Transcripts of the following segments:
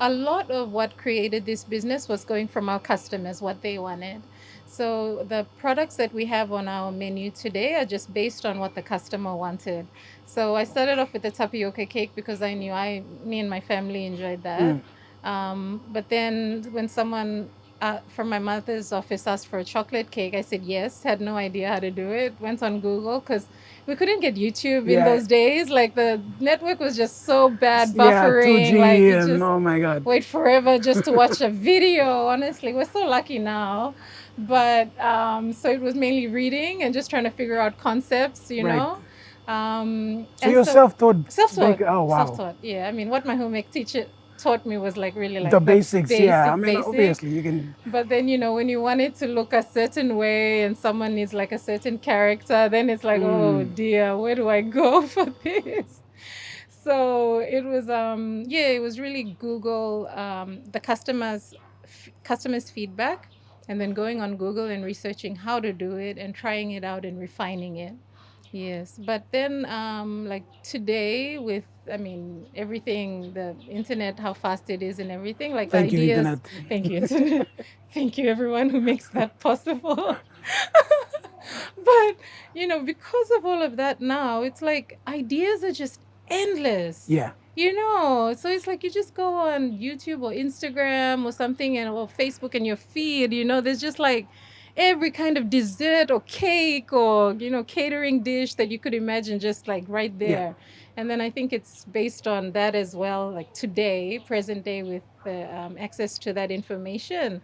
a lot of what created this business was going from our customers, what they wanted. So the products that we have on our menu today are just based on what the customer wanted. So I started off with the tapioca cake because I knew me and my family enjoyed that. Mm. But then when someone from my mother's office asked for a chocolate cake, I said yes. Had no idea how to do it. Went on Google because we couldn't get YouTube in Yeah, those days. Like the network was just so bad, yeah, buffering. Like 2G you and just oh my God. wait forever just to watch a video. Honestly, we're so lucky now. But so it was mainly reading and just trying to figure out concepts, Right. So And you're so self-taught self-taught, baker. Oh wow. self-taught. Yeah, I mean, what my home ec teacher taught me was like really The like the basics, yeah. I basic, mean, basic. obviously you can. But then, when you want it to look a certain way and someone needs like a certain character, then it's like, oh Mm, dear, where do I go for this? So it was, yeah, it was really Google, the customers' feedback, and then going on Google and researching how to do it and trying it out and refining it. Yes, but then like today with I mean everything, the internet, how fast it is and everything, like the thank you, ideas. internet. Thank you, internet. Thank you, everyone who makes that possible. But because of all of that now, it's like ideas are just endless. Yeah, So it's like you just go on YouTube or Instagram or something or Facebook and your feed, there's just like every kind of dessert or cake or catering dish that you could imagine just like right yeah, there. And then I think it's based on that as well, like today, present day, with the access to that information,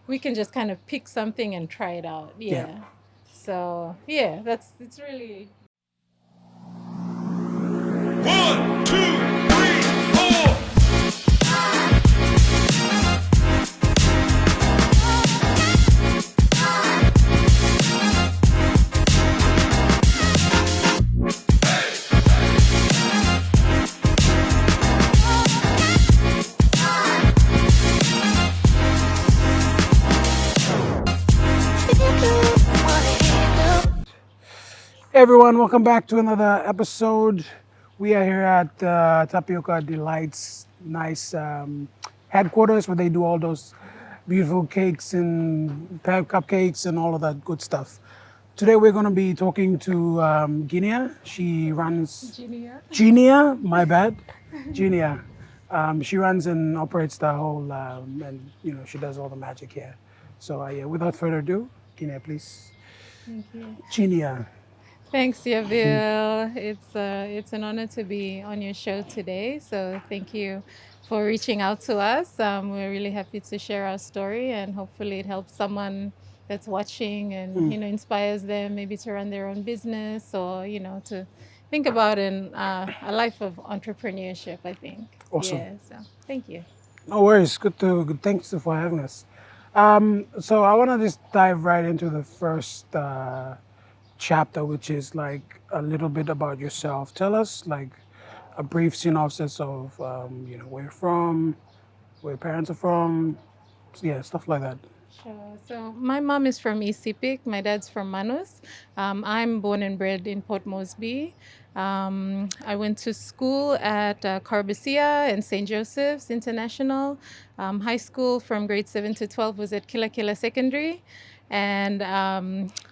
we can just kind of pick something and try it out. yeah. Yeah. So yeah, it's really. One, two, three, four. Hey everyone, welcome back to another episode. We are here at Tapioca Delight's nice headquarters where they do all those beautiful cakes and cupcakes and all of that good stuff. Today we're going to be talking to Ginia. She runs Ginia. Ginia, my bad, Ginia. She runs and operates the whole, and she does all the magic here. So yeah, without further ado, Ginia, please. Thank you. Ginia. Thanks, Yavil. It's an honor to be on your show today. So thank you for reaching out to us. We're really happy to share our story, and hopefully it helps someone that's watching and inspires them maybe to run their own business or to think about a life of entrepreneurship. I think. Awesome. Yeah. So thank you. No worries. Good. Thanks for having us. So I want to just dive right into the first chapter, which is like a little bit about yourself. Tell us like a brief synopsis of where you're from, where your parents are from, yeah, stuff like that. Sure. So my mom is from Isipik. My dad's from Manus. I'm born and bred in Port Moresby. I went to school at Carbosia and St. Joseph's International. High school from grade 7 to 12 was at Kila Kila Secondary. And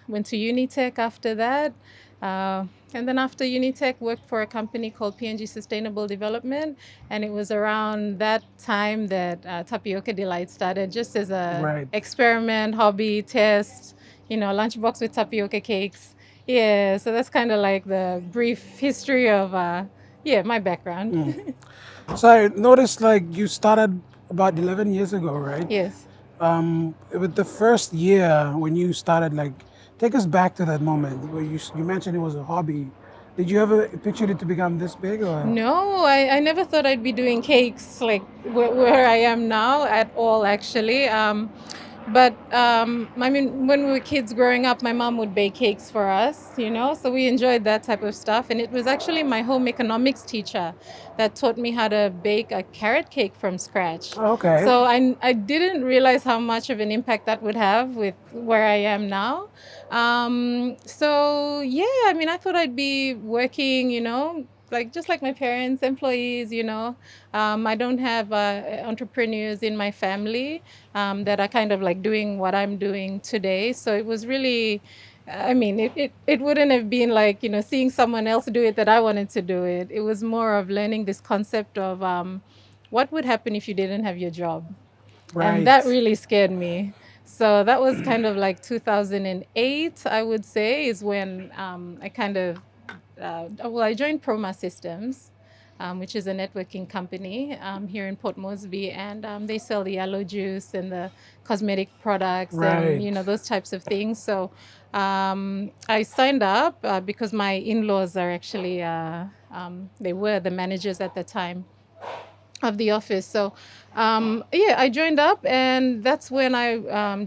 went to Unitech after that. Uh, and then after Unitech, worked for a company called PNG Sustainable Development. And it was around that time that Tapioca Delight started, just as a Right. experiment, hobby, test, lunchbox with tapioca cakes. Yeah, so that's kind of like the brief history of, yeah, my background. So I noticed like you started about 11 years ago, right? Yes. With the first year when you started, like, take us back to that moment where you mentioned it was a hobby. Did you ever picture it to become this big or? No, I never thought I'd be doing cakes like where I am now at all, actually. But I mean, when we were kids growing up, my mom would bake cakes for us, so we enjoyed that type of stuff. And it was actually my home economics teacher that taught me how to bake a carrot cake from scratch. Oh, okay. So I didn't realize how much of an impact that would have with where I am now. So yeah, I mean, I thought I'd be working, like just like my parents, employees. I don't have entrepreneurs in my family that are kind of like doing what I'm doing today. So it was really, I mean, it wouldn't have been like, seeing someone else do it that I wanted to do it. It was more of learning this concept of what would happen if you didn't have your job. And that Right. really scared me. So that was kind of like 2008, I would say, is when I kind of, I joined Proma Systems, which is a networking company here in Port Moresby, and they sell the aloe juice and the cosmetic products and Right. those types of things. So I signed up because my in-laws are actually they were the managers at the time of the office. So, yeah, I joined up, and that's when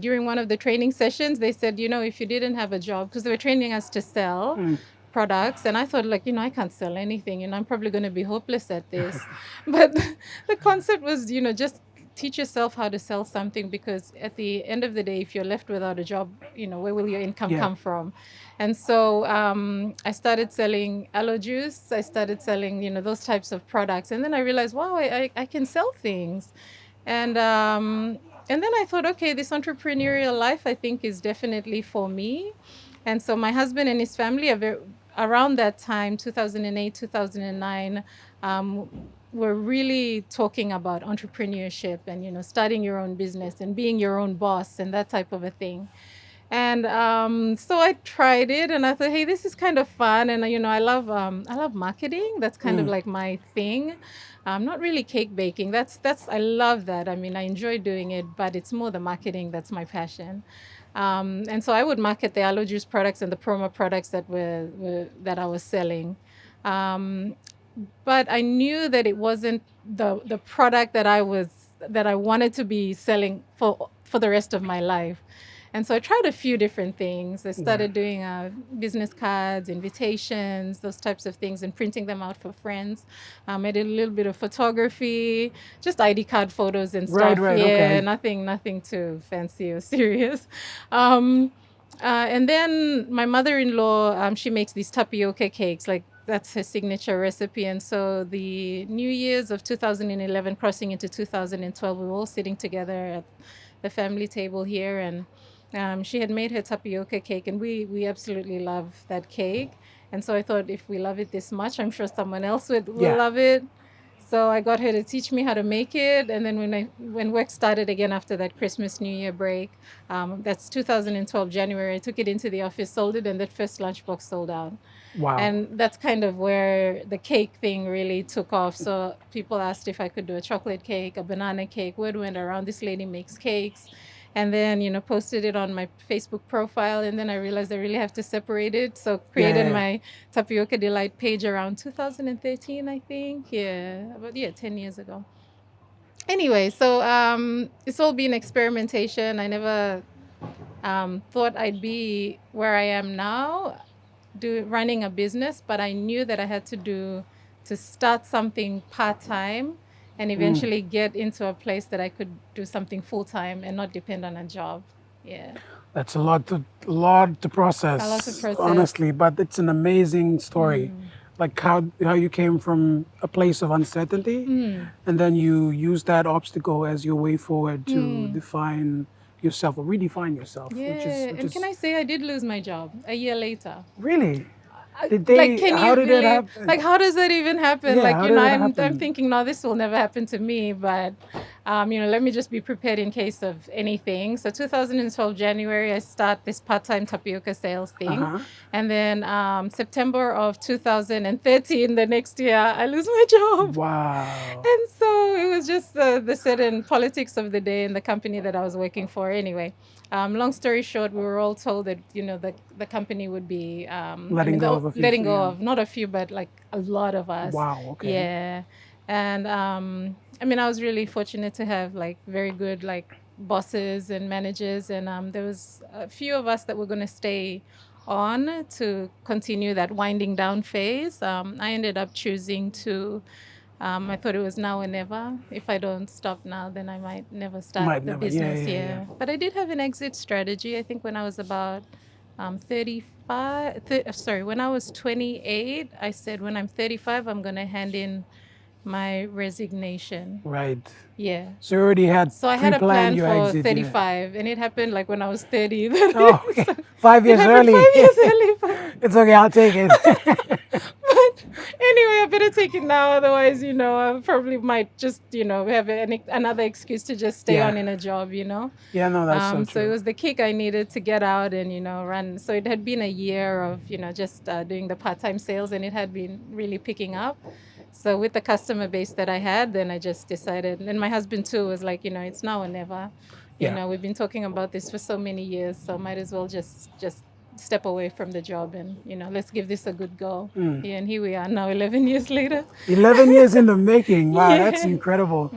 during one of the training sessions, they said, if you didn't have a job, because they were training us to sell products, and I thought, like, I can't sell anything, I'm probably going to be hopeless at this. But the concept was, just teach yourself how to sell something, because at the end of the day, if you're left without a job, where will your income Yeah. come from? And so I started selling aloe juice. I started selling, those types of products. And then I realized, wow, I can sell things. And then I thought, okay, this entrepreneurial life, I think, is definitely for me. And so my husband and his family are around that time, 2008, 2009, were really talking about entrepreneurship and, starting your own business and being your own boss and that type of a thing. And so I tried it, and I thought, hey, this is kind of fun. And I love marketing. That's kind of like my thing. Not really cake baking. That's I love that. I mean, I enjoy doing it, but it's more the marketing that's my passion. And so I would market the aloe juice products and the promo products that I was selling. Um, but I knew that it wasn't the product that I wanted to be selling for the rest of my life. And so I tried a few different things. I started doing business cards, invitations, those types of things, and printing them out for friends. I did a little bit of photography, just ID card photos and stuff. Right. Yeah, Okay. nothing too fancy or serious. And then my mother-in-law, she makes these tapioca cakes, like that's her signature recipe. And so the New Year's of 2011 crossing into 2012, we were all sitting together at the family table here, and she had made her tapioca cake, and we absolutely love that cake. And so I thought, if we love it this much, I'm sure someone else will Yeah. love it. So I got her to teach me how to make it, and then when work started again after that Christmas New Year break, that's 2012 January, I took it into the office, sold it, and that first lunchbox sold out. Wow. And that's kind of where the cake thing really took off. So people asked if I could do a chocolate cake, a banana cake. Word went around, this lady makes cakes. And then, posted it on my Facebook profile. And then I realized I really have to separate it. So created my Tapioca Delight page around 2013, I think. Yeah, about 10 years ago. Anyway, so it's all been experimentation. I never thought I'd be where I am now, running a business, but I knew that I had to start something part-time and eventually get into a place that I could do something full-time and not depend on a job. Yeah. That's a lot to process. A lot to process. Honestly, but it's an amazing story. Like how you came from a place of uncertainty, and then you use that obstacle as your way forward to define yourself or redefine yourself. Yeah. And can I say, I did lose my job a year later. Really? Did Like, they? can How you did believe? that happen? Like, how does that even happen? Yeah, Like, how did that I'm happen? thinking, no, this will never happen to me. But, let me just be prepared in case of anything. So 2012 January, I start this part-time tapioca sales thing, and then September of 2013, the next year, I lose my job. Wow. And so it was just the certain politics of the day in the company that I was working for. Anyway, long story short, we were all told that the company would be Letting go of a few. letting go of not a few, but like a lot of us. Wow. Okay. Yeah, and I was really fortunate to have like very good like bosses and managers, and there was a few of us that were going to stay on to continue that winding down phase. I ended up choosing to. I thought it was now or never. If I don't stop now, then I might never start the business. Yeah. But I did have an exit strategy. I think when I was about 35. Sorry, when I was 28, I said when I'm 35, I'm gonna hand in my resignation. Right. Yeah. So you already had So I had a pre-planned plan your for exit, yeah. 35, and it happened like when I was 30. Oh, okay. So 5 years it happened early. 5 years early. But, It's okay, I'll take it. but anyway, I better take it now. Otherwise, I probably might just, have another excuse to just stay Yeah. on in a job, Yeah, no, that's so So it true. was the kick I needed to get out and, run. So it had been a year of, just doing the part-time sales, and it had been really picking up. So with the customer base that I had, then I just decided, and my husband too was like, it's now or never. Yeah. We've been talking about this for so many years, so might as well just step away from the job and, let's give this a good go. Yeah, and here we are now, 11 years later. 11 years in the making. Wow, that's Yeah. incredible.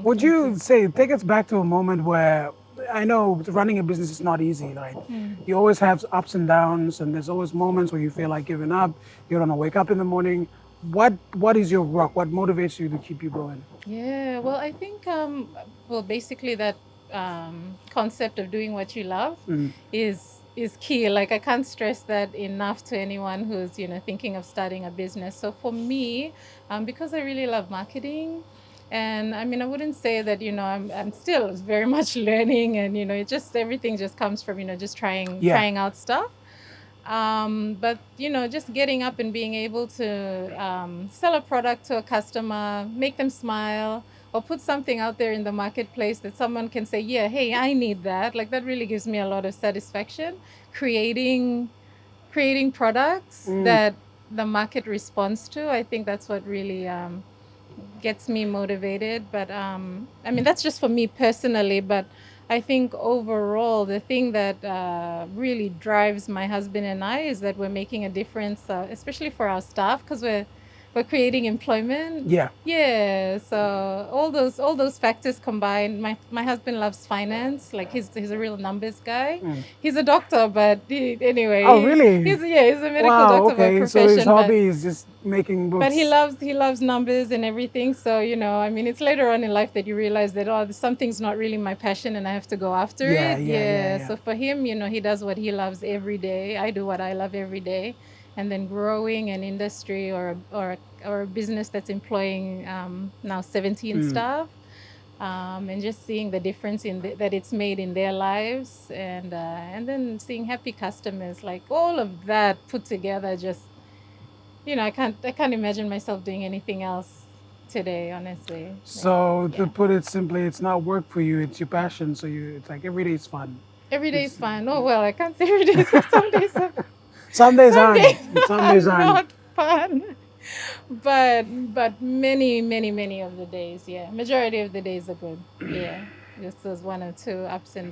Would you say, take us back to a moment where I know running a business is not easy. Like you always have ups and downs, and there's always moments where you feel like giving up. You don't want to wake up in the morning. What is your rock? What motivates you to keep you going? Yeah, well, I think, basically that concept of doing what you love is key. Like I can't stress that enough to anyone who's thinking of starting a business. So for me, because I really love marketing, and I mean I wouldn't say that I'm still very much learning, and it just everything just comes from just trying Yeah. trying out stuff. But just getting up and being able to sell a product to a customer, make them smile, or put something out there in the marketplace that someone can say, yeah, hey, I need that. Like that really gives me a lot of satisfaction. Creating products that the market responds to. I think that's what really gets me motivated. But I mean, that's just for me personally. But I think overall, the thing that really drives my husband and I is that we're making a difference, especially for our staff, because we're creating employment. Yeah. Yeah. So all those factors combined. My husband loves finance. Like he's a real numbers guy. He's a doctor, but anyway. Oh, really? He's a medical Wow. doctor by Okay. profession. So his but- hobby is just making books. but he loves numbers and everything. So I mean, it's later on in life that you realize that something's not really my passion, and I have to go after Yeah, it. yeah. So for him, he does what he loves every day. I do what I love every day, and then growing an industry or a business that's employing now 17 staff. And just seeing the difference that it's made in their lives, and then seeing happy customers, like all of that put together, just I can't imagine myself doing anything else today, honestly. So to Yeah. put it simply, it's not work for you; it's your passion. So it's like every day is fun. Every day is fun. Oh well, I can't say every day. Some days are Some days some aren't. days Some days are aren't. not fun. But many of the days, yeah. Majority of the days are good. Yeah. Just those one or two ups and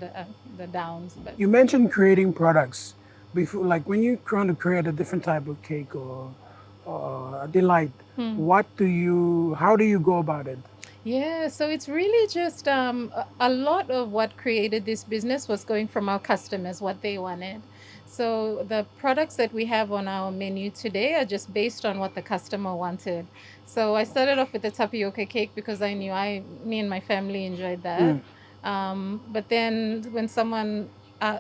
the downs. But You mentioned creating products before, like when you trying to create a different type of cake or a delight. How do you go about it? yeah, so it's really just a lot of what created this business was going from our customers, what they wanted. So the products that we have on our menu today are just based on what the customer wanted. So I started off with the tapioca cake because I knew me and my family enjoyed that. But then when someone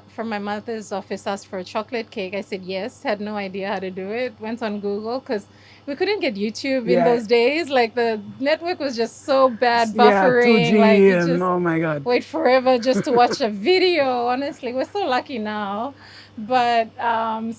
from my mother's office asked for a chocolate cake, I said yes, had no idea how to do it. Went on Google because we couldn't get YouTube in Yeah. those days. Like the network was just so bad, Yeah, buffering. 2G Like you and just oh my god. wait forever just to watch a video. Honestly, we're so lucky now. But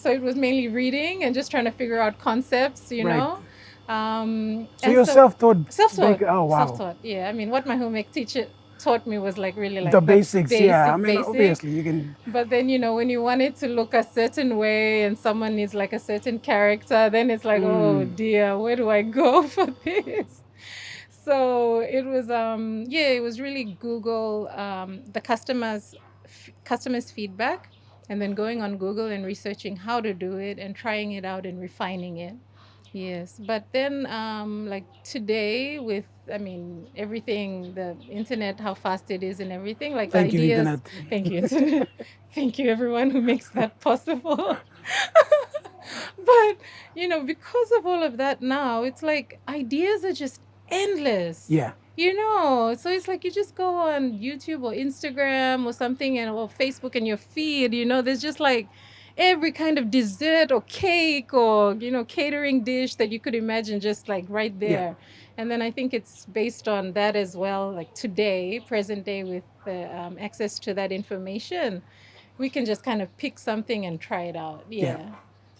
so it was mainly reading and just trying to figure out concepts, Right. So and you're self-taught. self-taught. Oh wow. Self-taught. Yeah, I mean, what my home ec teacher taught me was like really like The basics. Yeah. I mean, basic. obviously you can. But then, when you want it to look a certain way and someone needs like a certain character, then it's like, oh dear, where do I go for this? So it was, it was really Google, the customers' feedback, and then going on Google and researching how to do it and trying it out and refining it. Yes, but then like today with I mean everything, the internet, how fast it is and everything, like Thank you, ideas. internet. Thank you, internet. Thank you, everyone who makes that possible. But because of all of that now, it's like ideas are just endless. Yeah. So it's like you just go on YouTube or Instagram or something or Facebook and your feed, there's just like every kind of dessert or cake or, catering dish that you could imagine, just like right Yeah. there. And then I think it's based on that as well, like today, present day, with the access to that information, we can just kind of pick something and try it out. Yeah.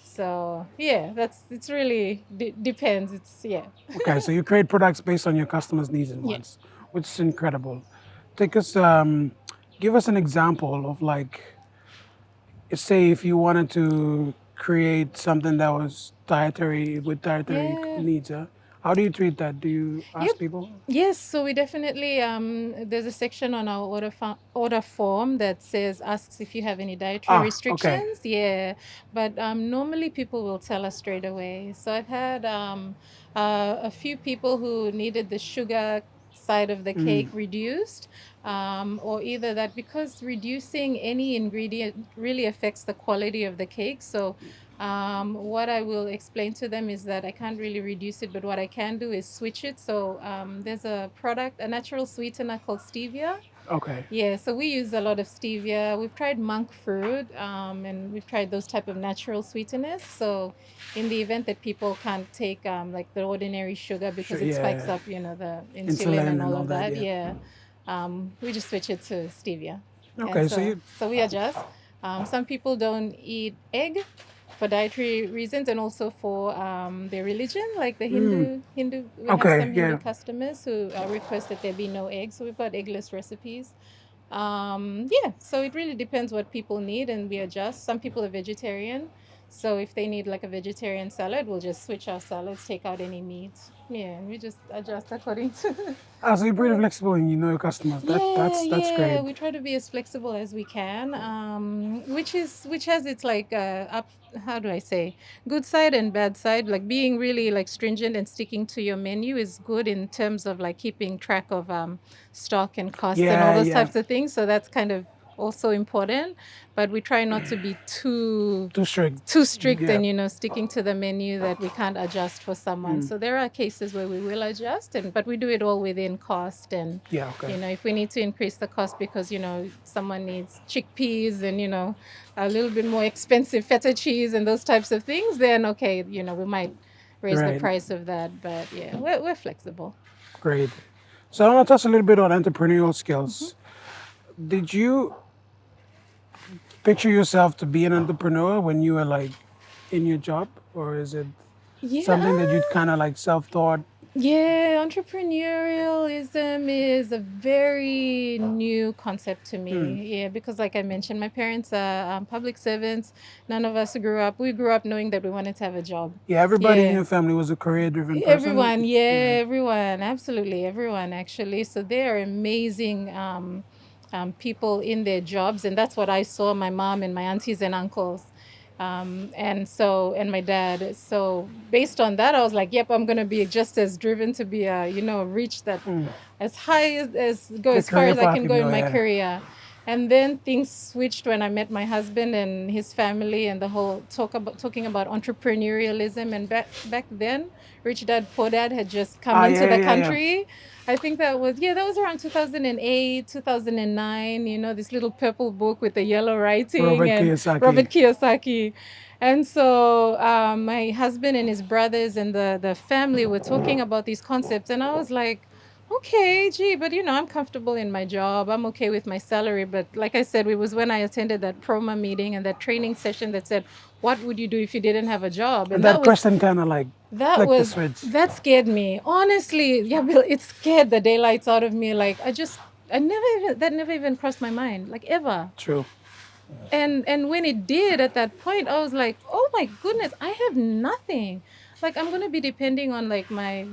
So yeah, it's really depends. Yeah. Okay, so you create products based on your customers' needs and Yeah. wants, which is incredible. Take us, give us an example of like, say if you wanted to create something that was dietary Yeah. needs, how do you treat that? Do you ask Yep. people? Yes, so we definitely there's a section on our order form that says asks if you have any dietary Okay. restrictions. Yeah, but normally people will tell us straight away. So I've had a few people who needed the sugar side of the cake reduced, or either that, because reducing any ingredient really affects the quality of the cake. So what I will explain to them is that I can't really reduce it, but what I can do is switch it. So there's a product, a natural sweetener called stevia. Okay. Yeah, so we use a lot of stevia. We've tried monk fruit, and we've tried those type of natural sweeteners. So in the event that people can't take like the ordinary sugar because it spikes Yeah. up, the insulin Insulin and and all all of that. that. Yeah. Yeah, we just switch it to stevia. And Okay. So so you. so we adjust. Some people don't eat egg for dietary reasons, and also for their religion, like the Hindu. We have Okay. some Hindu Yeah. customers who request that there be no eggs, so we've got eggless recipes. Yeah, so it really depends what people need, and we adjust. Some people are vegetarian, so if they need like a vegetarian salad, we'll just switch our salads, take out any meat. Yeah, and we just adjust according to. So you're pretty flexible and you know your customers. Yeah, That's yeah. great. We try to be as flexible as we can, which has its like up. How do I say? Good side and bad side. Like being really like stringent and sticking to your menu is good in terms of like keeping track of stock and costs and all Yeah. those Yeah. types of things. So that's kind of also important. But we try not to be Too strict. too strict Yeah. and sticking to the menu that we can't adjust for someone. So there are cases where we will adjust, but we do it all within cost. And Yeah. Okay. if we need to increase the cost because someone needs chickpeas and a little bit more expensive feta cheese and those types of things, then okay, we might raise the Right. price of that. But yeah, we're flexible. Great. So I want to touch a little bit on entrepreneurial skills. Did you picture yourself to be an entrepreneur when you were like in your job, or is it something that you'd kind of like self-taught? Yeah, entrepreneurialism is a very new concept to me. Yeah, because like I mentioned, my parents are public servants. None of us we grew up knowing that we wanted to have a job. Yeah, everybody in Yeah. your family was a career-driven person. Everyone, yeah, everyone, absolutely everyone, actually. So they are amazing people in their jobs, and that's what I saw my mom and my aunties and uncles, and my dad. So based on that, I was like, yep, I'm gonna be just as driven to be reach that as high as go The as far career as I path can you go in go, my yeah. career. And then things switched when I met my husband and his family, and the whole talking about entrepreneurialism. And back then, Rich Dad Poor Dad had just come into the Yeah. country. I think that was around 2008, 2009. This little purple book with the yellow writing Robert and Kiyosaki. Robert Kiyosaki. And so my husband and his brothers and the family were talking about these concepts, and I was like, okay, gee, but I'm comfortable in my job. I'm okay with my salary. But like I said, it was when I attended that PROMA meeting and that training session that said, what would you do if you didn't have a job? And that question kind of like flicked the switch. That scared me. Honestly, yeah, Bill, it scared the daylights out of me. Like that never even crossed my mind, like ever. True. And when it did at that point, I was like, oh my goodness, I have nothing. Like I'm gonna be depending on like my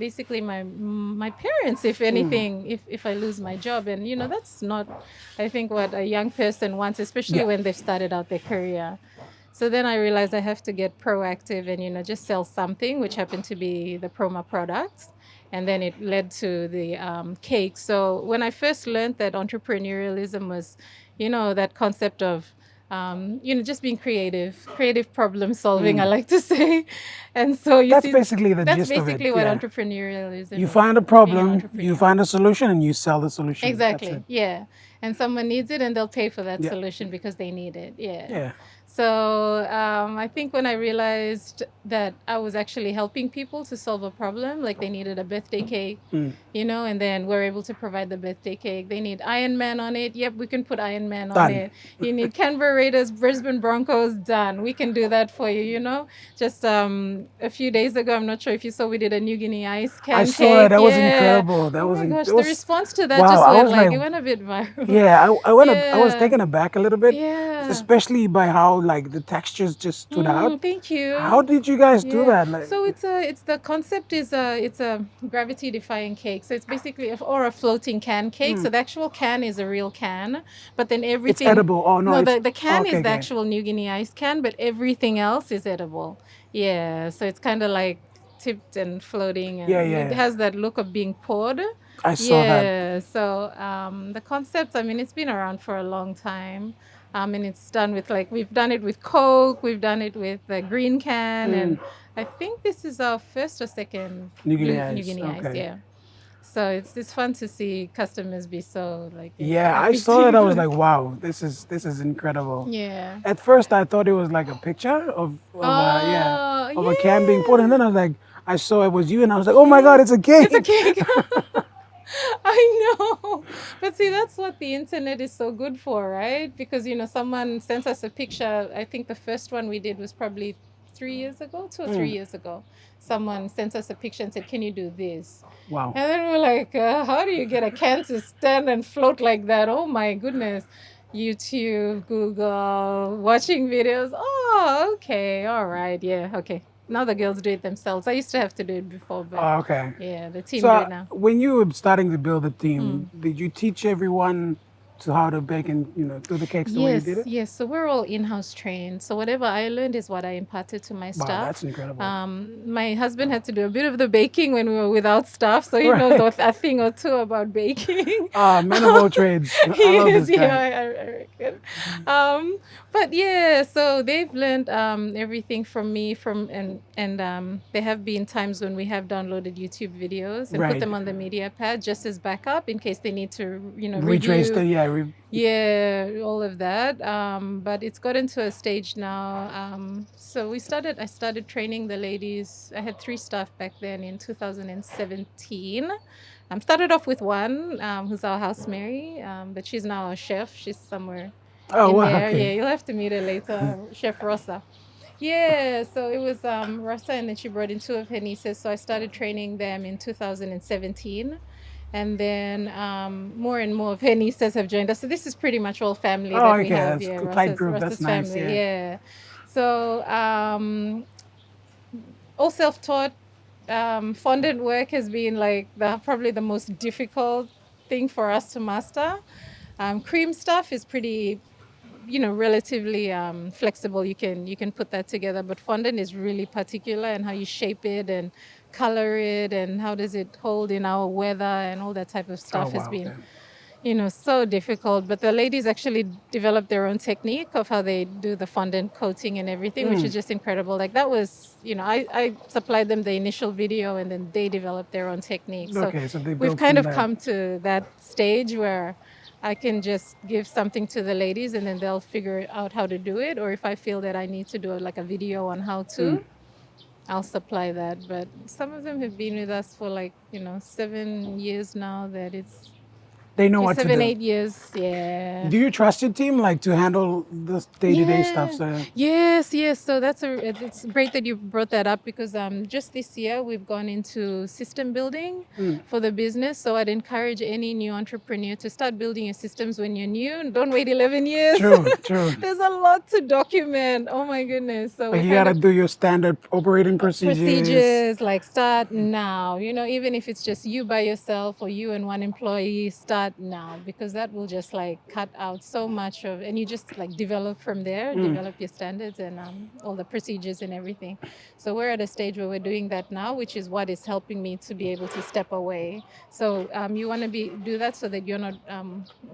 parents, if anything, if I lose my job. And that's not, I think, what a young person wants, especially Yeah. when they've started out their career. So then I realized I have to get proactive and just sell something, which happened to be the Proma products. And then it led to the cake. So when I first learned that entrepreneurialism was, that concept of, just being creative problem solving, I like to say. And so That's basically the that's gist of it. basically what Yeah. entrepreneurialism You is. find a Being an problem, entrepreneur. you find a solution, and you sell the solution. That's Exactly. it. Yeah. And someone needs it and they'll pay for that Yeah. solution because they need it. Yeah. Yeah. So I think when I realized that I was actually helping people to solve a problem, like they needed a birthday cake, and then we're able to provide the birthday cake. They need Iron Man on it. Yep, we can put Iron Man on Done. it. You need Canberra Raiders, Brisbane Broncos. Done. We can do that for you. Just a few days ago, I'm not sure if you saw, we did a New Guinea ice can I cake. saw it. That was Yeah. incredible. That Oh was my gosh, it the was response to that wow. just I went was like, like, it went a bit viral. yeah, I was Yeah. taken aback a little bit, Yeah. especially by how like the textures just stood out. Thank you. How did you guys do Yeah. that? Like, So it's the concept is it's a gravity defying cake. So it's basically or a floating can cake. So the actual can is a real can, but then everything edible. Oh, no, it's- the can okay, is the okay. actual New Guinea ice can, but everything else is edible. Yeah. So it's kind of like tipped and floating, and Yeah, yeah. it has that look of being poured. I saw that. Yeah. So the concept, I mean, it's been around for a long time. And it's done with we've done it with Coke, we've done it with the green can, and I think this is our first or second New Guinea New ice, Guinea ice, okay. yeah. So it's fun to see customers be so Yeah, I happy saw to- that. I was like, wow, this is incredible. yeah. At first, I thought it was like a picture of a can being poured, and then I was like, I saw it was you, and I was like, oh my god, it's a cake. It's a cake. I know. But see, that's what the internet is so good for, right? Because, someone sent us a picture. I think the first one we did was probably 2 or 3 years ago. Someone sent us a picture and said, can you do this? Wow. And then we're like, how do you get a can to stand and float like that? Oh my goodness. YouTube, Google, watching videos. Oh, okay. All right. Yeah. Okay. Now the girls do it themselves. I used to have to do it before, but Oh, okay. yeah, the team So do it now. when you were starting to build a team, did you teach everyone to how to bake and do the cakes the way you Yes, did it? yes. So we're all in-house trained. So whatever I learned is what I imparted to my Wow, staff. that's incredible. My husband had to do a bit of the baking when we were without staff, so he Right. knows a thing or two about baking. Men of all trades. I love Yes, this guy. yeah, I reckon. But yeah, so they've learned everything from me. And there have been times when we have downloaded YouTube videos and Right. put them on the media pad just as backup in case they need to, Retrace review. the Yeah, all of that. But it's gotten to a stage now. So I started training the ladies. I had 3 staff back then in 2017. Started off with one, who's our house Mary, but she's now a chef. She's somewhere Oh in wow, there. okay. Yeah, you'll have to meet her later, Chef Rosa. Yeah, so it was Rosa, and then she brought in 2 of her nieces. So I started training them in 2017. And then more and more of her nieces have joined us. So this is pretty much all family Oh, that we okay, have. that's Yeah, a tight group. That's nice, family. yeah. Yeah. So all self-taught. Fondant work has been probably the most difficult thing for us to master. Cream stuff is pretty, relatively flexible. You can put that together, but fondant is really particular, and how you shape it and color it and how does it hold in our weather and all that type of stuff has wow, been okay. so difficult. But the ladies actually developed their own technique of how they do the fondant coating and everything, which is just incredible. Like that was, I supplied them the initial video, and then they developed their own technique. Okay, so they we've built kind from of that. come to that stage where I can just give something to the ladies, and then they'll figure out how to do it. Or if I feel that I need to do a video on how to, I'll supply that. But some of them have been with us for 7 years now. That it's They know what to 7, do. 8 years. Yeah. Do you trust your team to handle the day-to-day stuff? So Yes. So it's great that you brought that up, because just this year we've gone into system building for the business. So I'd encourage any new entrepreneur to start building your systems when you're new. Don't wait 11 years. true. There's a lot to document. Oh my goodness. So Like we you kind gotta of do your standard operating procedures. like start now, even if it's just you by yourself or you and one employee, start now, because that will just cut out so much of, and you just develop from there, develop your standards and all the procedures and everything. So we're at a stage where we're doing that now, which is what is helping me to be able to step away. So you want to do that so that you're not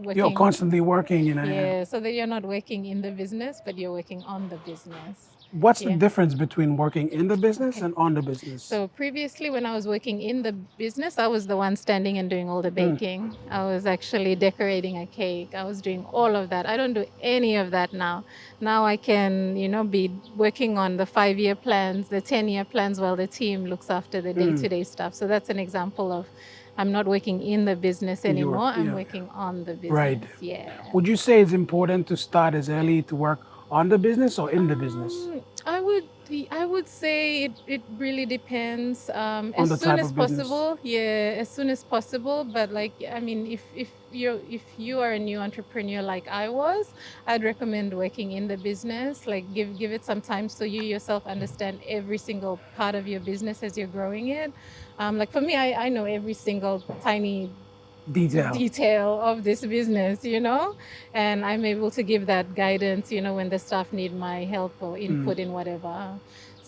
working. You're constantly working, Yeah, so that you're not working in the business, but you're working on the business. What's the Yeah. difference between working in the business and on the business? So previously, when I was working in the business, I was the one standing and doing all the baking. I was actually decorating a cake. I was doing all of that. I don't do any of that now. Now I can, be working on the 5-year plans, the 10-year plans, while the team looks after the day-to-day stuff. So that's an example of I'm not working in the business You anymore. work, I'm yeah. working on the business. Right. Yeah. Would you say it's important to start as early to work on the business or in the business? I would say it really depends. On As the soon type as of business. possible, yeah, as soon as possible. But like, I mean, if you are a new entrepreneur like I was, I'd recommend working in the business. Like, give it some time so you yourself understand every single part of your business as you're growing it. Like for me, I know every single tiny detail of this business, and I'm able to give that guidance, when the staff need my help or input in whatever.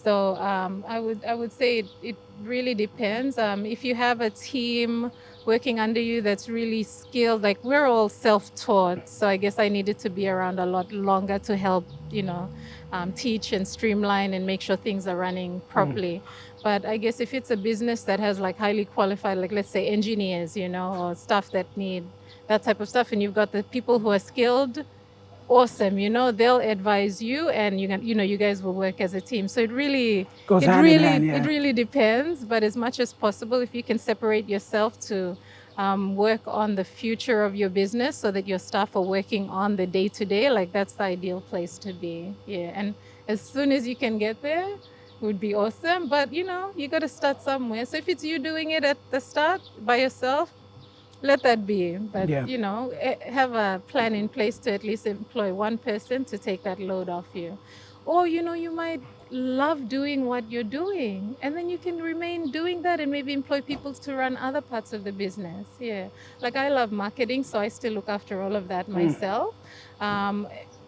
So I would say it really depends. If you have a team working under you that's really skilled, like we're all self-taught, so I guess I needed to be around a lot longer to help, teach and streamline and make sure things are running properly. But I guess if it's a business that has like highly qualified, like let's say engineers, or staff that need that type of stuff, and you've got the people who are skilled, awesome, they'll advise you, and you guys will work as a team. So Goes it hand in really, hand, yeah. it really depends. But as much as possible, if you can separate yourself to work on the future of your business, so that your staff are working on the day to day, like that's the ideal place to be. Yeah, and as soon as you can get there, would be awesome. But you got to start somewhere. So if it's you doing it at the start by yourself, let that be. But Yeah. have a plan in place to at least employ one person to take that load off you. Or you might love doing what you're doing, and then you can remain doing that and maybe employ people to run other parts of the business. Yeah, like I love marketing, so I still look after all of that myself.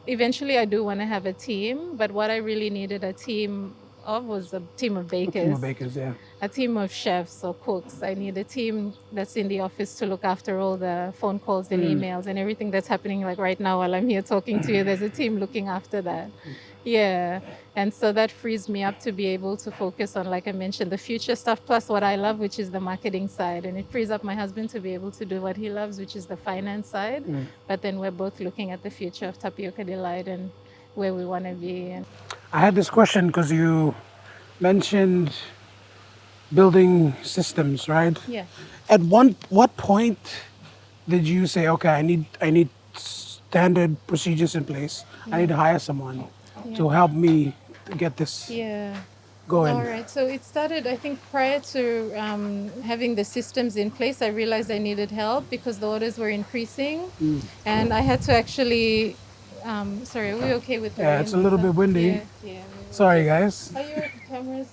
Eventually I do want to have a team, but what I really needed a team of was a team of bakers, Team of bakers, yeah. a team of chefs or cooks. I need a team that's in the office to look after all the phone calls and emails and everything that's happening. Like right now while I'm here talking to you, there's a team looking after that. Yeah. And so that frees me up to be able to focus on, like I mentioned, the future stuff plus what I love, which is the marketing side. And it frees up my husband to be able to do what he loves, which is the finance side. But then we're both looking at the future of Tapioca Delight and where we want to be. And I had this question because you mentioned building systems, right? yeah. At what point did you say, okay, I need standard procedures in place. I need to hire someone to help me to get this Yeah. going? All right. So it started, I think, prior to having the systems in place. I realized I needed help because the orders were increasing, and I had to actually. Sorry, are we okay with the Yeah, rain it's a and little stuff? bit windy. Yeah. Sorry, guys. Are your cameras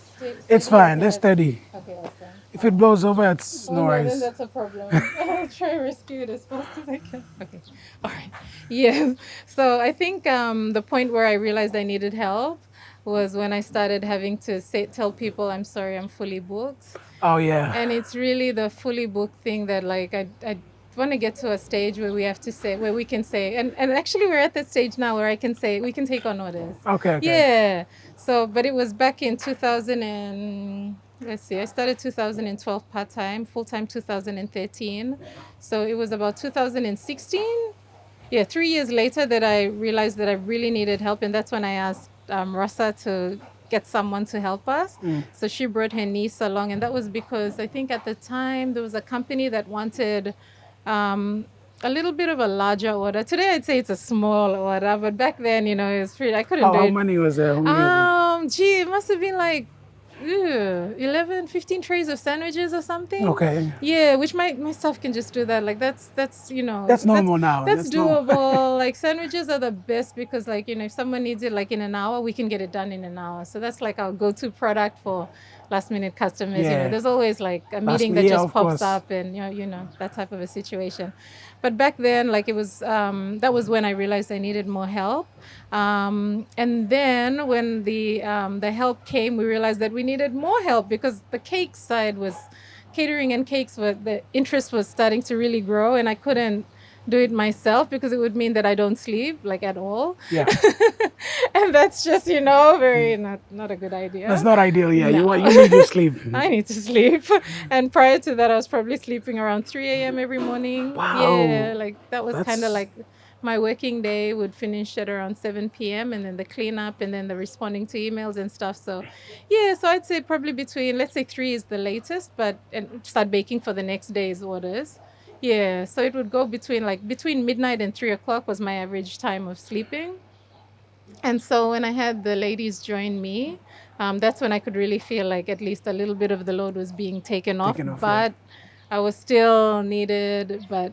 It's fine. They're steady. Okay, awesome. If it blows over, it's Oh, no no, then worries. that's a problem. I'll try and rescue it as fast as I can. Okay. All right. Yes. So I think the point where I realized I needed help was when I started having to tell people, I'm sorry, I'm fully booked. Oh yeah. And it's really the fully booked thing that like I want to get to a stage where we have to say, where we can say, and actually we're at that stage now where I can say we can take on orders. Okay. Yeah. So, but it was back in 2000 and let's see, I started 2012 part-time, full-time 2013. So it was about 2016. Yeah, 3 years later that I realized that I really needed help. And that's when I asked Rosa to get someone to help us. So she brought her niece along. And that was because I think at the time there was a company that wanted a little bit of a larger order. Today I'd say it's a small order, but back then, it was pretty, I couldn't do How it. many was there? How many was there? It must have been like 11, 15 trays of sandwiches or something. Okay. Yeah, which my staff can just do that. Like that's That's normal now. That's normal. doable. Like sandwiches are the best because like if someone needs it like in an hour, we can get it done in an hour. So that's like our go-to product for last minute customers. Yeah. There's always like a meeting that yeah, just of pops course. up and that type of a situation. But back then, like it was that was when I realized I needed more help. And then when the help came, we realized that we needed more help because the cake side was catering and cakes, the interest was starting to really grow, and I couldn't do it myself because it would mean that I don't sleep like at all. Yeah. And that's just, very not a good idea. That's not ideal. Yeah. No. You need your sleep. I need to sleep. And prior to that, I was probably sleeping around 3 a.m. every morning. Wow. Yeah, like that was kind of That's- like my working day would finish at around 7 p.m. and then the cleanup and then the responding to emails and stuff. So, yeah, so I'd say probably between, let's say 3 is the latest, but and start baking for the next day's orders. Yeah, so it would go between midnight and 3 o'clock was my average time of sleeping. And so when I had the ladies join me, that's when I could really feel like at least a little bit of the load was being taken off. Taken off, yeah. But I was still needed. But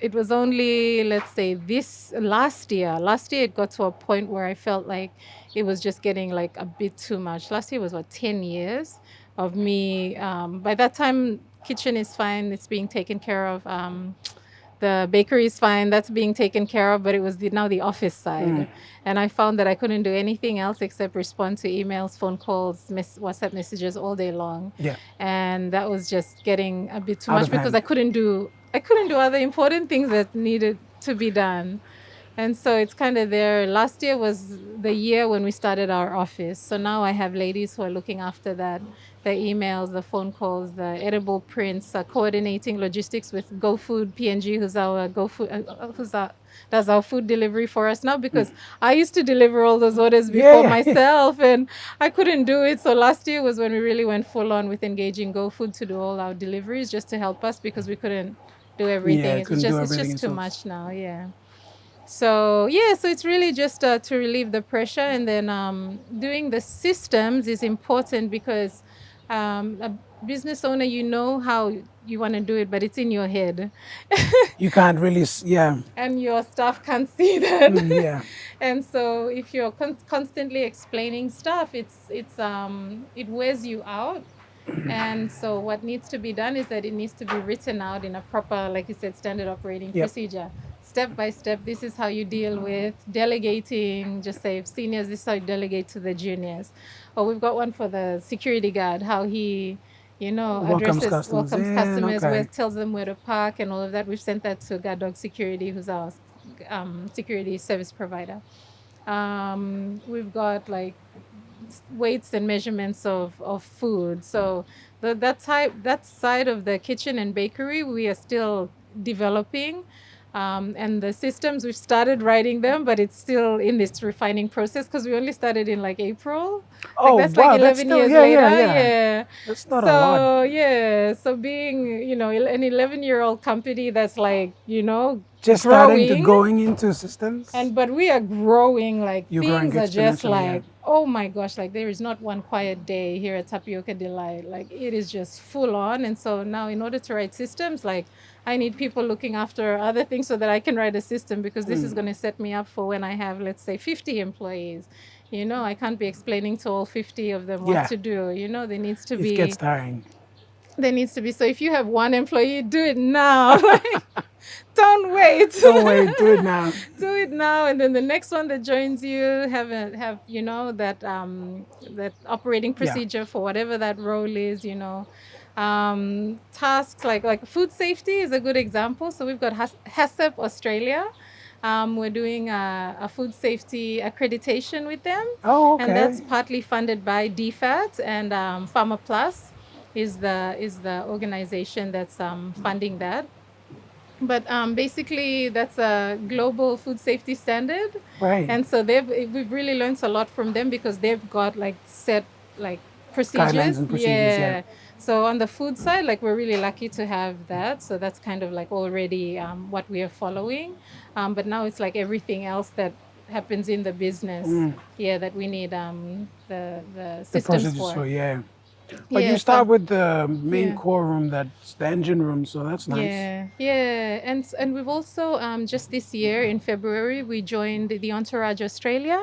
it was only, let's say, this last year. Last year it got to a point where I felt like it was just getting like a bit too much. Last year was 10 years of me. By that time, kitchen is fine. It's being taken care of. The bakery is fine, that's being taken care of, but it was now the office side. And I found that I couldn't do anything else except respond to emails, phone calls, WhatsApp messages all day long. Yeah. And that was just getting a bit too Out much of because hand. I couldn't do other important things that needed to be done. And so it's kind of there. Last year was the year when we started our office. So now I have ladies who are looking after that, the emails, the phone calls, the edible prints, coordinating logistics with GoFood PNG, who's our does our food delivery for us now, because I used to deliver all those orders before Yeah. myself and I couldn't do it. So last year was when we really went full on with engaging GoFood to do all our deliveries just to help us because we couldn't do everything. couldn't do It's everything just too yourselves. much now. Yeah. So it's really just to relieve the pressure, and then doing the systems is important because a business owner, how you want to do it, but it's in your head, You can't really. Yeah. and your staff can't see that. Yeah. And so if you're constantly explaining stuff, it wears you out. And so what needs to be done is that it needs to be written out in a proper, like you said, standard operating Yep. procedure. Step by step, this is how you deal with delegating, just say seniors, this is how you delegate to the juniors. Or we've got one for the security guard, how he, Welcomes customers in, customers, okay. tells them where to park and all of that. We've sent that to Guard Dog Security, who's our security service provider. We've got like weights and measurements of food. So that side of the kitchen and bakery, we are still developing. And the systems, we've started writing them, but it's still in this refining process because we only started in like April. Oh, That's wow, like that's 11 still- years yeah, later. yeah. That's not a lot. So, yeah. So being, an 11-year-old company that's like, Just starting to growing. going into systems. But we are growing, like You're growing things are just exponentially, yeah. like, oh my gosh, like there is not one quiet day here at Tapioca Delight. Like it is just full on. And so now in order to write systems, like I need people looking after other things so that I can write a system, because this is going to set me up for when I have, let's say, 50 employees. I can't be explaining to all 50 of them what Yeah. to do. There needs to it be gets tiring. there needs to be. So if you have one employee, do it now. Like, don't wait. Don't wait, do it now. Do it now, and then the next one that joins you have that that operating procedure for whatever that role is. Tasks like food safety is a good example. So we've got HACCP Australia. We're doing a food safety accreditation with them. Oh, okay. And that's partly funded by DFAT, and Pharma Plus is the organization that's funding that. But basically, that's a global food safety standard, Right. and so we've really learned a lot from them because they've got like set like procedures. Guidelines and procedures, yeah. So on the food side, like we're really lucky to have that. So that's kind of like already what we are following. But now it's like everything else that happens in the business, that we need the the systems procedures for. for, yeah. But Yeah, you start so- with the main Yeah. core room, that's the engine room, so that's nice. Yeah, and we've also just this year in February we joined the Entourage Australia,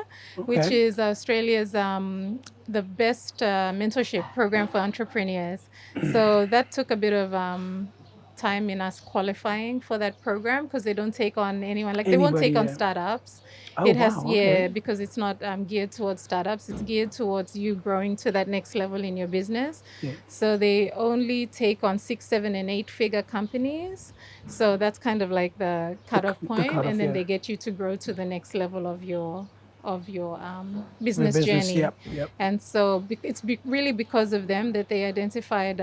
which Okay. is Australia's the best mentorship program for entrepreneurs. So that took a bit of time in us qualifying for that program because they don't take on anyone. Like they won't Anybody, take on yeah. startups. Oh, It has, wow, yeah, okay. because it's not geared towards startups. It's geared towards you growing to that next level in your business. Yeah. So they only take on 6, 7, and 8-figure companies. So that's kind of like the cutoff The point, cutoff, and then yeah. they get you to grow to the next level of your The business business, journey. yep, yep. And so it's really because of them that they identified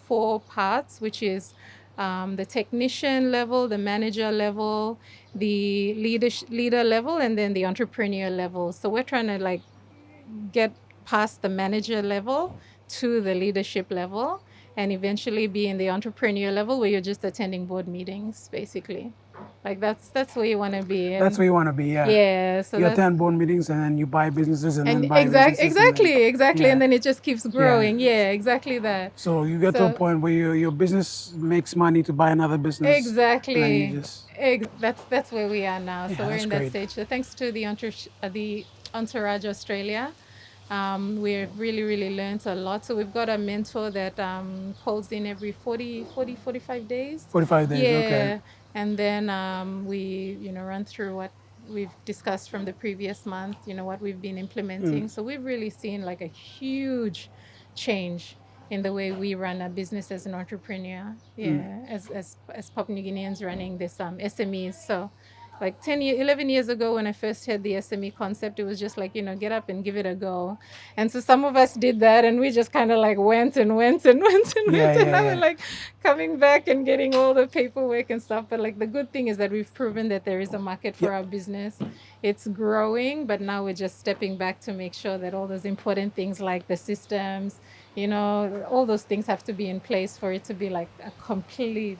4 parts, which is the technician level, the manager level, the leader level, and then the entrepreneur level. So we're trying to like get past the manager level to the leadership level and eventually be in the entrepreneur level where you're just attending board meetings, basically. Like that's where you want to be. That's And where you want to be, yeah. yeah, so You that's attend board meetings and then you buy businesses and and then buy businesses and then, exactly, yeah. and then it just keeps growing. Yeah, exactly that. So you get to a So point where your business makes money to buy another business. And then you exactly, just, that's where we are now. yeah, So we're that's in that great. stage. So thanks to the Entourage Australia, we've really learned a lot. So we've got a mentor that calls in every 45 days. 45 days, Yeah, okay. and then we run through what we've discussed from the previous month. What we've been implementing. So we've really seen like a huge change in the way we run a business as an entrepreneur. Yeah, as Papua New Guineans running this SMEs. So like 11 years ago when I first had the SME concept, it was just like, get up and give it a go. And so some of us did that and we just kind of like went and went and went and Yeah, went. And yeah, now yeah. we're like coming back and getting all the paperwork and stuff. But like the good thing is that we've proven that there is a market for our business. It's growing, but now we're just stepping back to make sure that all those important things like the systems, all those things have to be in place for it to be like a complete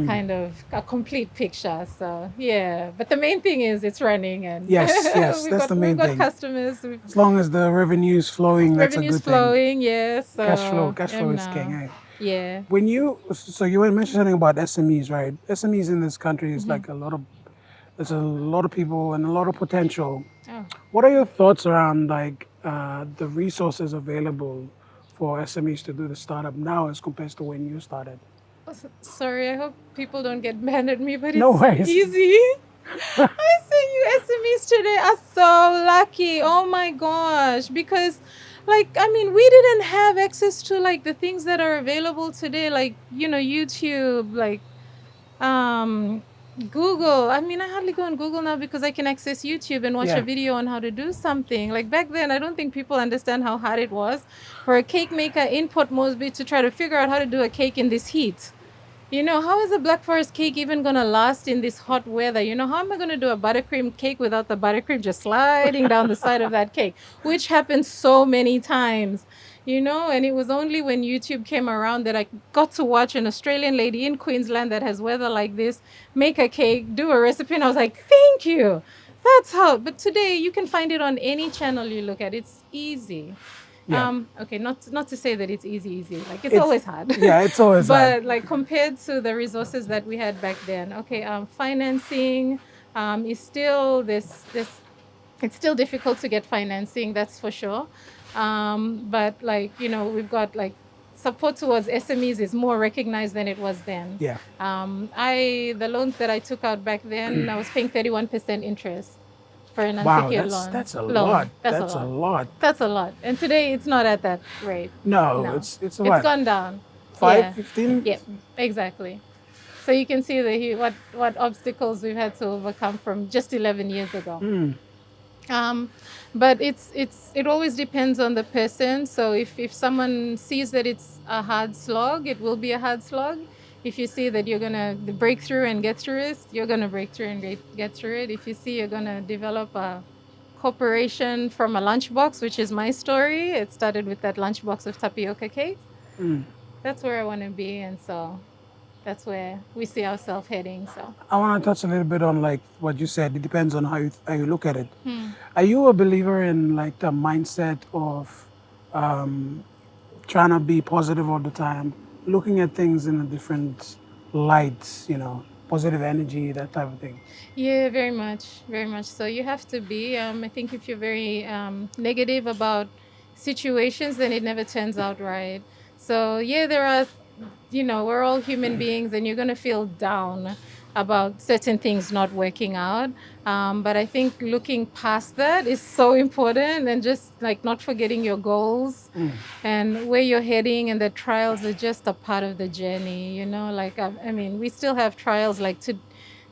kind of a complete picture. So yeah, but the main thing is it's running and Yes, we've that's got the main we've got thing. customers, As long as the revenue is flowing, that's a revenues good thing. flowing. Yeah, so Cash flow is king, eh? Yeah. When so you were mentioning something about SMEs, right? SMEs in this country is like there's a lot of people and a lot of potential. Oh. What are your thoughts around like the resources available for SMEs to do the startup now as compared to when you started? Sorry, I hope people don't get mad at me, but No it's worries. easy. I say you SMEs today are so lucky. Oh my gosh. Because like we didn't have access to like the things that are available today, like YouTube, like Google. I hardly go on Google now because I can access YouTube and watch Yeah. a video on how to do something. Like back then, I don't think people understand how hard it was for a cake maker in Port Moresby to try to figure out how to do a cake in this heat. How is a Black Forest cake even going to last in this hot weather? How am I going to do a buttercream cake without the buttercream just sliding down the side of that cake, which happens so many times, and it was only when YouTube came around that I got to watch an Australian lady in Queensland that has weather like this make a cake, do a recipe, and I was like, thank you. That's how. But today you can find it on any channel you look at. It's easy. Yeah. Okay, not to say that it's easy. Like it's always hard. Yeah, it's always But hard. like compared to the resources that we had back then, okay, financing is still it's still difficult to get financing, that's for sure. But like we've got like support towards SMEs is more recognized than it was then. Yeah. The loans that I took out back then, I was paying 31% interest for an Wow, unsecured loan. that's a Loan. lot. That's a lot. That's a lot. And today it's not at that rate. No, No. it's It's what? gone down. 5, Yeah. 15? Yep, exactly. So you can see what obstacles we've had to overcome from just 11 years ago. But it always depends on the person. So if someone sees that it's a hard slog, it will be a hard slog. If you see that you're gonna break through and get through it, you're gonna break through and get through it. If you see you're gonna develop a corporation from a lunchbox, which is my story, it started with that lunchbox of tapioca cake. That's where I want to be, and so that's where we see ourselves heading. So I want to touch a little bit on like what you said. It depends on how you look at it. Are you a believer in like the mindset of trying to be positive all the time, looking at things in a different light, positive energy, that type of thing? yeah, very much, very much. So you have to be. I think if you're very negative about situations, then it never turns out right. So yeah, there are we're all human beings, and you're going to feel down about certain things not working out. But I think looking past that is so important, and just like not forgetting your goals and where you're heading, and the trials are just a part of the journey, like, I mean, we still have trials like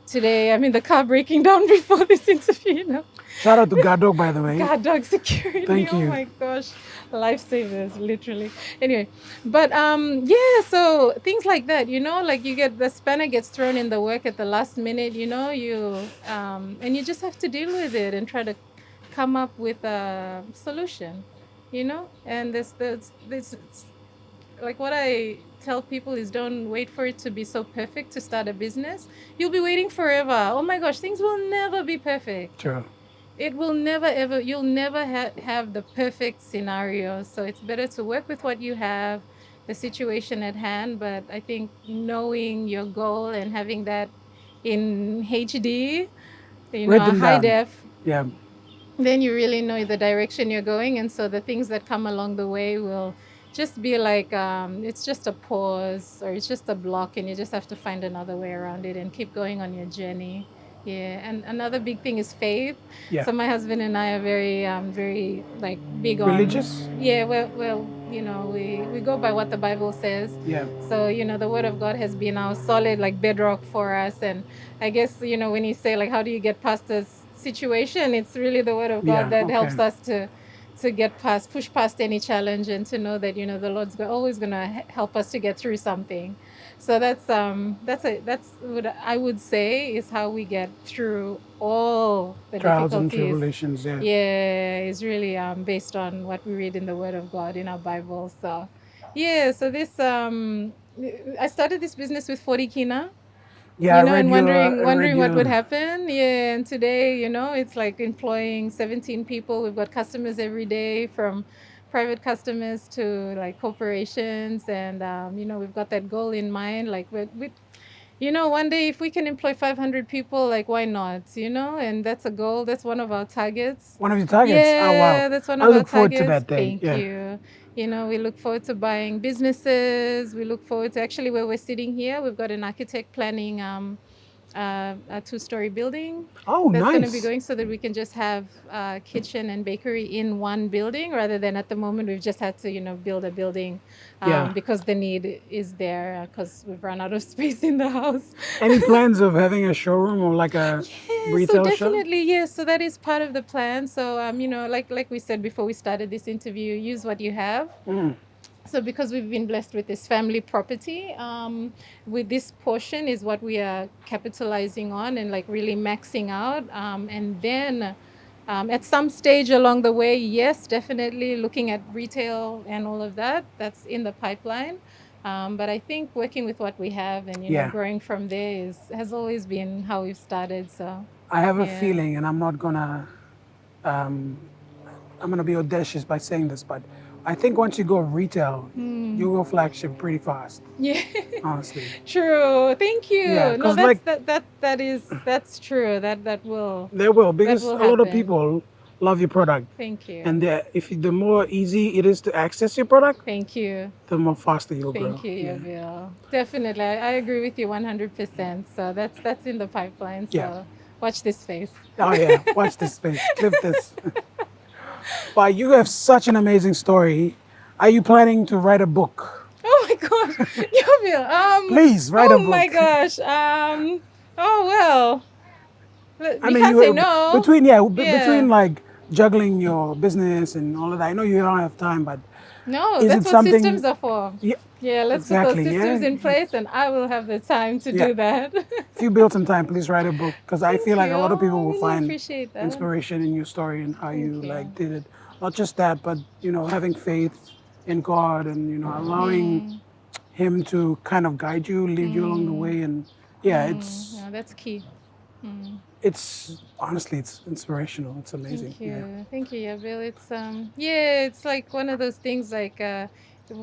today. I mean, the car breaking down before this interview, Shout out to Gadok, by the way. God, dog security. Thank Oh you. my gosh. Lifesavers, literally. Anyway, but yeah, so things like that, like you get the spanner gets thrown in the work at the last minute, and you just have to deal with it and try to come up with a solution, and this like what I tell people is, don't wait for it to be so perfect to start a business. You'll be waiting forever. Oh my gosh, things will never be perfect. True. It will never ever, you'll never have the perfect scenario. So it's better to work with what you have, the situation at hand. But I think knowing your goal and having that in HD, a Written high down. def, Yeah. then you really know the direction you're going. And so the things that come along the way will just be like, it's just a pause, or it's just a block, and you just have to find another way around it and keep going on your journey. Yeah, and another big thing is faith. Yeah. So my husband and I are very like big on Religious? Yeah, well, we go by what the Bible says. Yeah. So the Word of God has been our solid like bedrock for us. And I guess when you say like, how do you get past this situation? It's really the Word of God Yeah, that helps okay. us to push past any challenge, and to know that the Lord's always gonna help us to get through something. So that's what I would say is how we get through all the Trials and difficulties. tribulations. Yeah. Yeah, it's really based on what we read in the Word of God in our Bible. So yeah, so this I started this business with 40 kina. Yeah, I read And your. wondering what would happen. Yeah, and today, it's like employing 17 people. We've got customers every day, from private customers to like corporations, and we've got that goal in mind. Like one day if we can employ 500 people, like why not? And that's a goal. That's one of our targets. One of your targets. Yeah, Oh wow. that's one I of our look forward to targets. that day. Thank Yeah. you. We look forward to buying businesses. We look forward to, actually, where we're sitting here, we've got an architect planning a 2-story building Oh, that's going to be nice. going, so that we can just have kitchen and bakery in one building, rather than at the moment we've just had to build a building Yeah. because the need is there, because we've run out of space in the house. Any plans of having a showroom or like a Yeah, so retail shop? definitely, yes. So that is part of the plan. So like we said before we started this interview, use what you have. So because we've been blessed with this family property, with this portion is what we are capitalizing on and like really maxing out. And then at some stage along the way, yes, definitely looking at retail and all of that. That's in the pipeline. But I think working with what we have and Yeah. growing from there has always been how we've started. So I have a Yeah. feeling, and I'm not gonna, I'm gonna be audacious by saying this, but I think once you go retail, you go flagship pretty fast. yeah. Honestly. True. Thank you. Yeah, No, 'cause that's like- that's true. That will. There will, because will a lot of happen. people love your product, Thank you. and the more easy it is to access your product, Thank you. the more faster you'll grow. Thank you, Yeah. Yabil. Definitely. I agree with you 100%. So that's in the pipeline. So Yeah. watch this space. Oh yeah, watch this space. Clip this. But you have such an amazing story. Are you planning to write a book? Oh my gosh. Yabil. Please write a Oh book. my gosh. Oh well. I We mean, can't say no. between Yeah. between like juggling your business and all of that. I know you don't have time, but No, is that's it what something- systems are for. yeah, Yeah, let's Exactly, put those systems yeah. in place, and I will have the time to Yeah. do that. if you build some time, please write a book, because I feel like a lot of people will I really find appreciate that. inspiration in your story and how you you. like did it. Not just that, but having faith in God and allowing Him to kind of guide you, lead you along the way, and it's Yeah, that's key. it's honestly it's inspirational. It's amazing. Thank you. Thank you, Yabil. It's it's like one of those things, like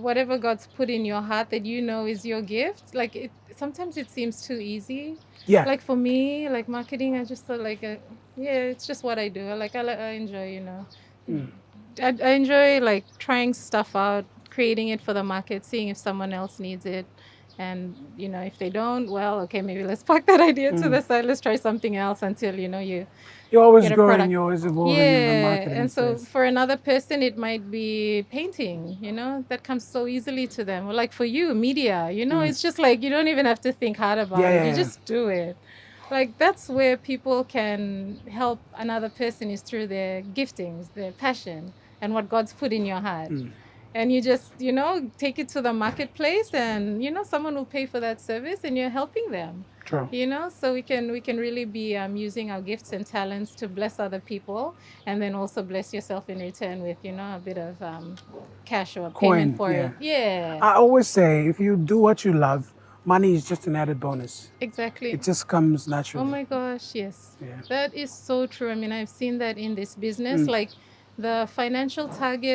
whatever God's put in your heart that is your gift. Like sometimes it seems too easy. Yeah. Like for me, like marketing, I just thought like it's just what I do. I enjoy, I enjoy like trying stuff out, creating it for the market, seeing if someone else needs it. And if they don't, well, okay, maybe let's park that idea to the side. Let's try something else until you You're always get a growing, product. you're always evolving in the Yeah, marketing and so space. for another person, it might be painting, that comes so easily to them. Or like for you, media, it's just like you don't even have to think hard about Yeah, it. yeah, You yeah. just do it. Like that's where people can help another person is through their giftings, their passion, and what God's put in your heart. And you just, take it to the marketplace and, someone will pay for that service and you're helping them. True. So we can really be using our gifts and talents to bless other people, and then also bless yourself in return with a bit of cash or payment Coin, for yeah. it. Yeah, I always say if you do what you love, money is just an added bonus. exactly. It just comes Oh naturally. my gosh, yes. Yeah. That is so true. I mean, I've seen that in this business, like the financial target